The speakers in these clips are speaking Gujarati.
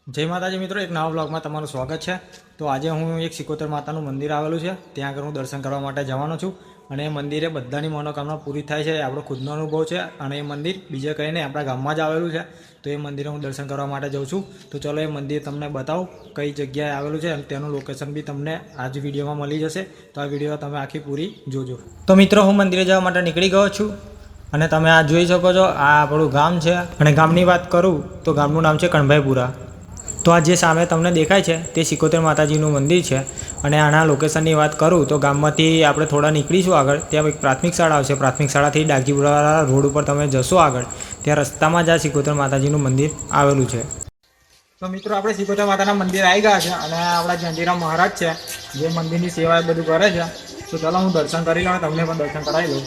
જય માતાજી મિત્રો, એક નવા બ્લોગમાં તમારું સ્વાગત છે। તો આજે હું એક સિકોતર માતાનું મંદિર આવેલું છે, ત્યાં આગળ હું દર્શન કરવા માટે જવાનો છું। અને એ મંદિરે બધાની મનોકામના પૂરી થાય છે, આપણો ખુદનો અનુભવ છે। અને એ મંદિર બીજે કંઈ નહીં, આપણા ગામમાં જ આવેલું છે। તો એ મંદિરે હું દર્શન કરવા માટે જાઉં છું। તો ચલો એ મંદિર તમને બતાવું કઈ જગ્યાએ આવેલું છે, અને તેનું લોકેશન બી તમને આ જ વિડીયોમાં મળી જશે। તો આ વિડીયો તમે આખી પૂરી જોજો। તો મિત્રો, હું મંદિરે જવા માટે નીકળી ગયો છું, અને તમે આ જોઈ શકો છો, આ આપણું ગામ છે। અને ગામની વાત કરું તો ગામનું નામ છે કણભાઈપુરા। તો આ જે સામે તમને દેખાય છે તે સિકોતર માતાજીનું મંદિર છે। અને આના લોકેશનની વાત કરું તો ગામમાંથી આપણે થોડા નીકળીશું આગળ, ત્યાં એક પ્રાથમિક શાળા આવશે। પ્રાથમિક શાળાથી ડાગજીપુરા રોડ ઉપર તમે જશો આગળ, ત્યાં રસ્તામાં જ આ સિકોતર માતાજીનું મંદિર આવેલું છે। તો મિત્રો, આપણે સિકોતર માતાના મંદિર આવી ગયા છે, અને આપણા જંજીરામ મહારાજ છે જે મંદિરની સેવા બધું કરે છે। તો ચાલો હું દર્શન કરી લઉં, તમને પણ દર્શન કરાવી લઉં।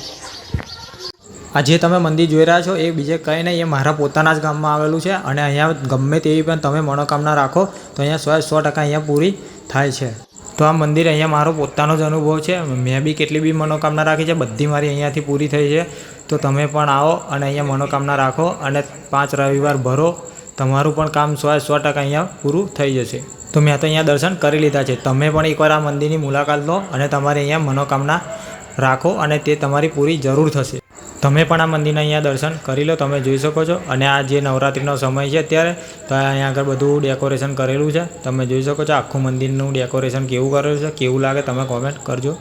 આ જે તમે મંદિર જોઈ રહ્યા છો એ બીજે કંઈ નહીં, એ મારા પોતાના જ ગામમાં આવેલું છે। અને અહીંયા ગમે તેવી પણ તમે મનોકામના રાખો તો અહીંયા 100% અહીંયા પૂરી થાય છે। તો આ મંદિર અહીંયા મારો પોતાનો જ અનુભવ છે। મેં બી કેટલી બી મનોકામના રાખી છે, બધી મારી અહીંયાથી પૂરી થઈ છે। તો તમે પણ આવો અને અહીંયા મનોકામના રાખો, અને 5 રવિવાર ભરો, તમારું પણ કામ 100% અહીંયા પૂરું થઈ જશે। તો મેં તો અહીંયા દર્શન કરી લીધા છે, તમે પણ એકવાર આ મંદિરની મુલાકાત લો અને તમારી અહીંયા મનોકામના રાખો, અને તે તમારી પૂરી જરૂર થશે। તમે પણ આ મંદિરના અહીંયા દર્શન કરી લો, તમે જોઈ શકો છો। અને આ જે નવરાત્રિનો સમય છે અત્યારે, તો અહીંયા આગળ બધું ડેકોરેશન કરેલું છે, તમે જોઈ શકો છો। આખું મંદિરનું ડેકોરેશન કેવું કરેલું છે, કેવું લાગે તમે કોમેન્ટ કરજો।